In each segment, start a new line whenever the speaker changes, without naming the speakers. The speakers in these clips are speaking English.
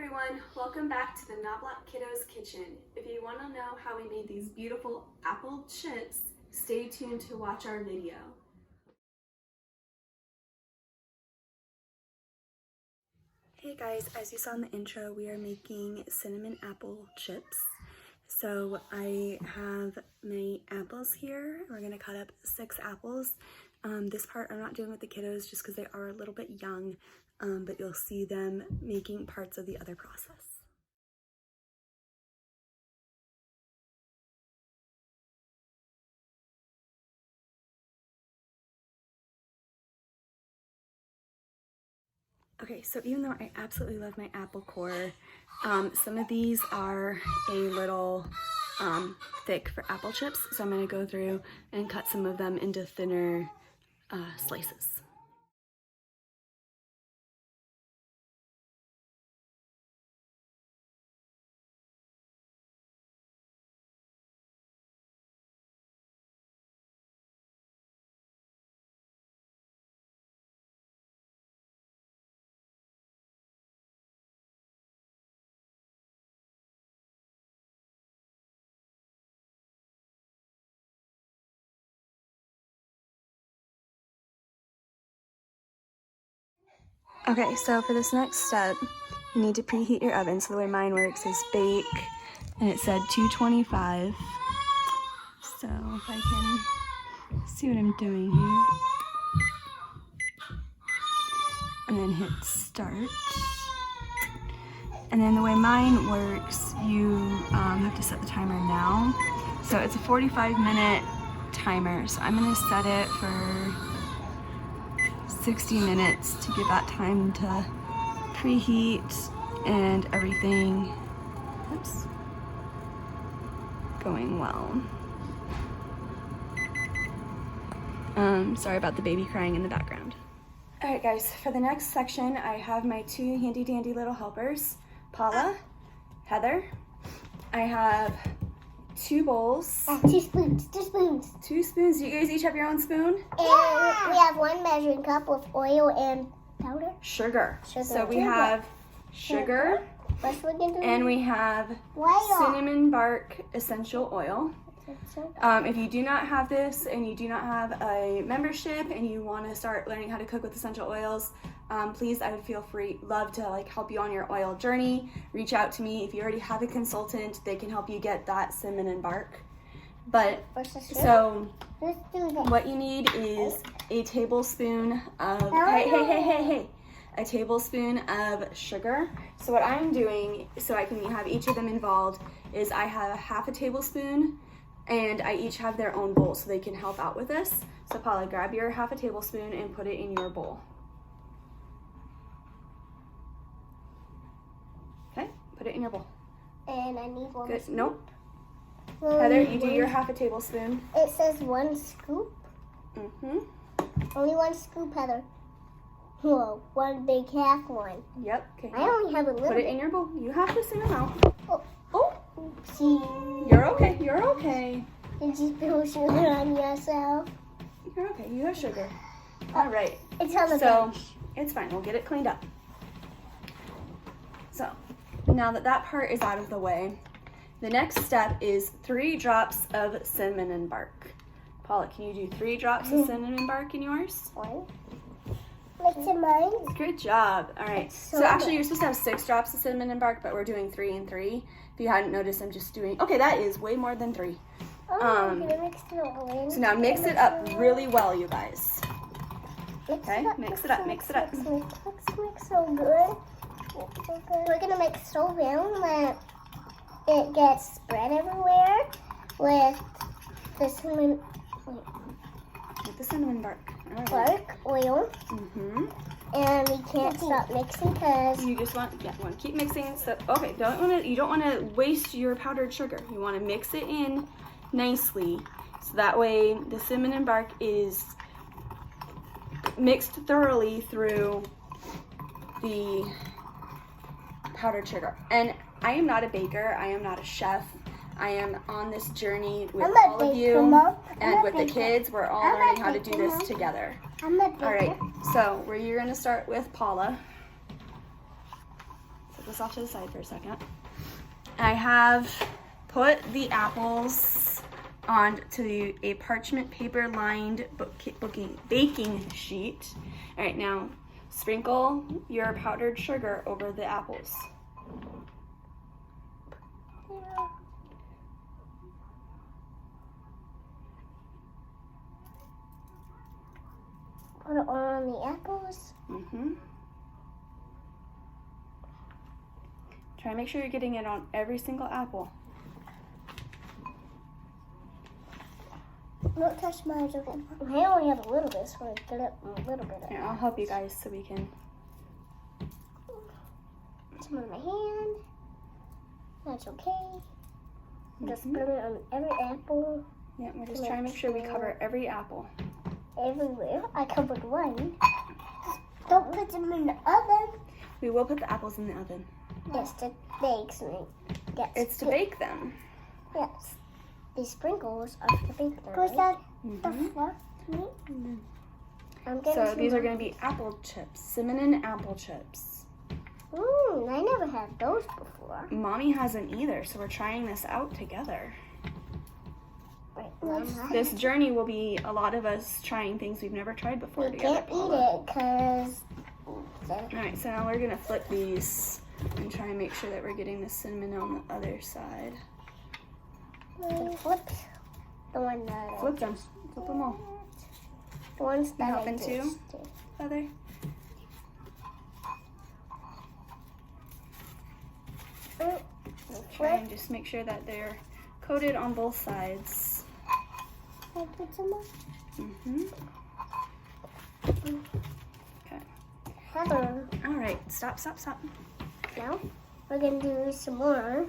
everyone, welcome back to the Knobloch Kiddos Kitchen. If you want to know how we made these beautiful apple chips, stay tuned to watch our video. Hey guys, as you saw in the intro, we are making cinnamon apple chips. So I have my apples here. We're going to cut up 6 apples. This part I'm not doing with the kiddos just because they are a little bit young, but you'll see them making parts of the other process. Okay, so even though I absolutely love my apple core, some of these are a little thick for apple chips, so I'm going to go through and cut some of them into thinner slices. Okay, so for this next step, you need to preheat your oven. So the way mine works is bake, and it said 225. So if I can see what I'm doing here. And then hit start. And then the way mine works, you have to set the timer now. So it's a 45-minute timer. So I'm gonna set it for 60 minutes to give that time to preheat and everything. Oops. Going well. Sorry about the baby crying in the background. All right guys, for the next section, I have my 2 handy dandy little helpers, Paula, Heather. I have 2 bowls.
2 spoons.
2 spoons. Do you guys each have your own spoon?
And we have 1 measuring cup with oil and powder.
Sugar. So we have sugar. And we have cinnamon bark essential oil. If you do not have this and you do not have a membership and you want to start learning how to cook with essential oils, please, I would love to help you on your oil journey. Reach out to me. If you already have a consultant, they can help you get that cinnamon bark. But so what you need is a tablespoon of a tablespoon of sugar. So what I'm doing, so I can have each of them involved, is I have half a tablespoon, and I each have their own bowl so they can help out with this. So Paula, grab your half a tablespoon and put it in your bowl. Okay, put it in your bowl.
And I need 1
Good.
scoop.
Nope. Heather, you do your half a tablespoon.
It says 1 scoop.
Mm-hmm.
Only 1 scoop, Heather. Whoa, 1 big half one.
Yep. Okay.
I only have a little.
Put it in your bowl. You have the same amount.
Oh.
See. You're okay. You're okay.
Did you spill sugar on yourself?
You're okay. You have sugar. All right.
It's on the
So
bench.
it's fine. We'll get it cleaned up. So now that part is out of the way, the next step is 3 drops of cinnamon bark. Paula, can you do 3 drops of cinnamon bark in yours?
1. Like to mine.
Good job. All right. So actually, you're supposed to have 6 drops of cinnamon bark, but we're doing 3 and 3. If you hadn't noticed, I'm just doing. Okay, that is way more than 3.
I'm gonna mix it all in.
So now mix it up really well, you guys. Okay, mix it up.
Mix so good. We're gonna make so well that it gets spread everywhere with the cinnamon.
With the cinnamon bark. All right.
Bark oil.
Mm-hmm.
And we can't stop mixing because
You just want to keep mixing. So okay, you don't want to waste your powdered sugar. You want to mix it in nicely, so that way the cinnamon bark is mixed thoroughly through the powdered sugar. And I am not a baker. I am not a chef. I am on this journey with all of you and with the kids. We're all learning how to do this together.
I'm a baker.
All right, so you're going to start with Paula. So this off to the side for a second. I have put the apples onto a parchment paper lined baking sheet. All right, now sprinkle your powdered sugar over the apples.
Put it on the apples.
Mm-hmm. Try and make sure you're getting it on every single apple.
Don't touch mine, okay? I only have a little bit, so I get it a little bit of
Here, I'll help you guys so we can.
some on my hand. That's okay. Just
Mhm.
put it on every apple.
Yeah, we're just trying to make sure we cover every apple.
Everywhere. I covered one. Don't put them in the oven.
We will put the apples in the oven.
Yes, to bake something. Yes.
It's to bake them.
Yes. These sprinkles are to bake them. Where's that? The fluff meat? I'm getting
So these are going to be apple chips, cinnamon apple chips.
I never had those before.
Mommy hasn't either, so we're trying this out together.
Right.
This journey will be a lot of us trying things we've never tried before
We
together.
can't eat it because.
Alright, so now we're going to flip these and try and make sure that we're getting the cinnamon on the other side.
Flip the one that.
Flip them. Flip them all.
The ones that I
helping too?
tasted.
Feather. Try and just make sure that they're coated on both sides.
Can I put some more?
Mm-hmm. Okay.
Heather.
All right. Stop.
Now we're gonna do some more.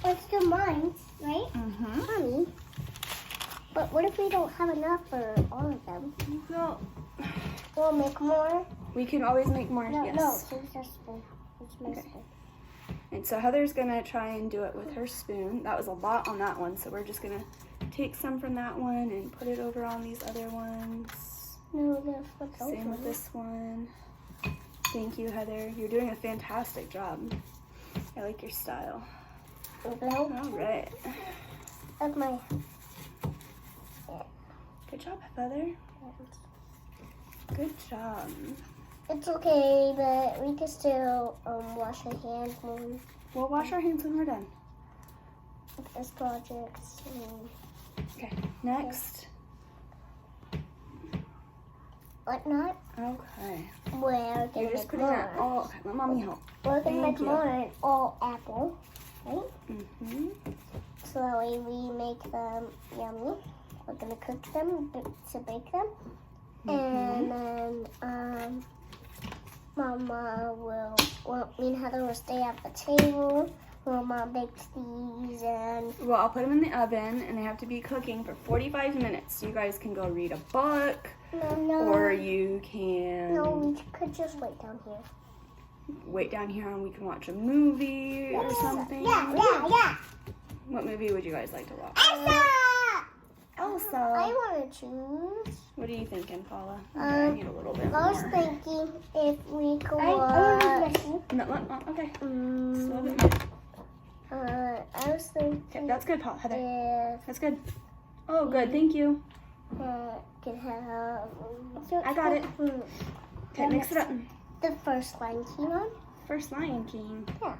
Let's do mine, right?
Mm-hmm.
Mommy. But what if we don't have enough for all of them?
Well,
We'll make more.
we can always make more.
No,
Yes.
no, it's just spoon. It's my
Okay.
spoon.
And so Heather's gonna try and do it with her spoon. That was a lot on that one, so we're just gonna take some from that one and put it over on these other ones.
No, that's what's
Same with this one. Thank you, Heather. You're doing a fantastic job. I like your style. All right.
That's my.
Good job, Heather. Good job.
It's okay, but we can still wash our hands when
We'll wash our hands when we're done.
with this project.
Okay, next.
Whatnot.
Okay.
We're gonna
You're just
make
putting that
more.
all. Okay, let Mommy help.
We're gonna
Thank
make
you.
more in all apple, right?
Mm-hmm.
So that way we make them yummy. We're gonna cook them to bake them, and then Mama me and Heather will stay at the table while Mom bakes these, and
Well, I'll put them in the oven, and they have to be cooking for 45 minutes. You guys can go read a book, or you can
we could just wait down here.
wait down here and we can watch a movie or something.
Yeah.
What movie would you guys like to watch?
Elsa!
Elsa.
I want to choose.
What are you thinking, Paula? I need a little bit
I was
more.
thinking if we could watch.
Okay. Just a little bit more.
I was thinking
Okay, that's good, Paula. Heather.
if
That's good. Oh, good. Thank you.
could have.
I got it. Okay, mix it up.
The first Lion King on.
First Lion King.
Yeah.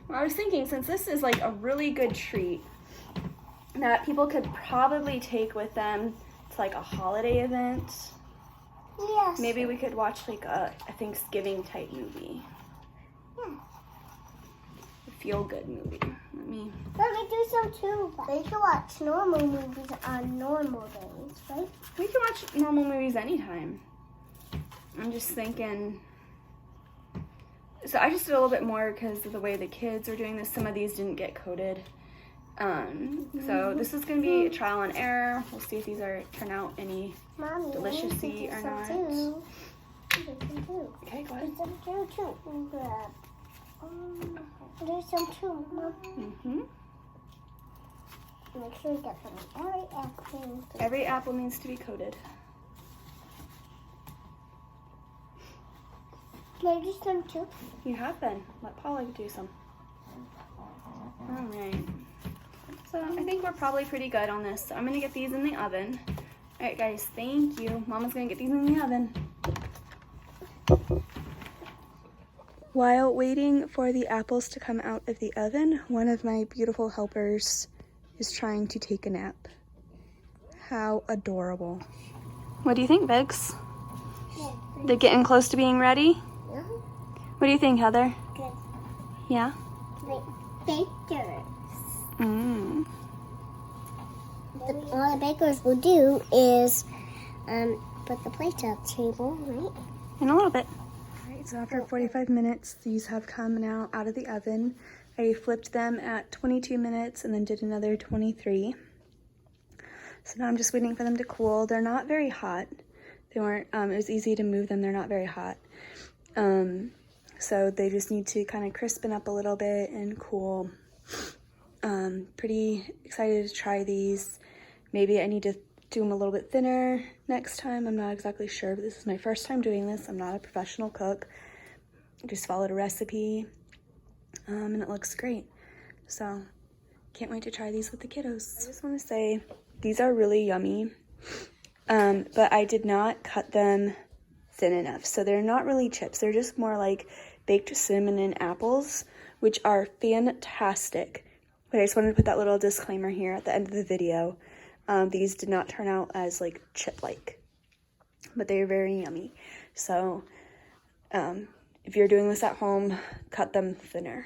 Well, I was thinking, since this is like a really good treat that people could probably take with them to like a holiday event,
Yes.
maybe we could watch like a Thanksgiving type movie.
Yeah.
A feel-good movie.
Let me do some too. They can watch normal movies on normal days, right?
We can watch normal movies anytime. I'm just thinking. So I just did a little bit more because of the way the kids are doing this. Some of these didn't get coated. So this is going to be a trial and error. We'll see if these turn out any
Mommy,
delicious-y or not. Okay, go ahead.
Do some too, Mom.
Mm-hmm.
Make sure you get them on every apple.
Every apple needs to be coated.
Can I do some too?
You have been. Let Paula do some. All right. So I think we're probably pretty good on this. So I'm gonna get these in the oven. All right, guys, thank you. Mama's gonna get these in the oven. While waiting for the apples to come out of the oven, one of my beautiful helpers is trying to take a nap. How adorable. What do you think, Biggs? They're getting close to being ready?
Yeah.
What do you think, Heather?
Good.
Yeah?
Bakers.
Mm.
All the bakers will do is put the plates on the table, right?
In a little bit. All right, so after 45 minutes, these have come now out of the oven. I flipped them at 22 minutes and then did another 23. So now I'm just waiting for them to cool. They're not very hot. They weren't, it was easy to move them. They're not very hot. So they just need to kind of crispen up a little bit and cool. Pretty excited to try these. Maybe I need to do them a little bit thinner next time. I'm not exactly sure, but this is my first time doing this. I'm not a professional cook. I just followed a recipe, and it looks great. So can't wait to try these with the kiddos. I just want to say these are really yummy, but I did not cut them thin enough. So they're not really chips. They're just more like baked cinnamon and apples, which are fantastic. But I just wanted to put that little disclaimer here at the end of the video. These did not turn out as like chip-like, but they are very yummy. So if you're doing this at home, cut them thinner.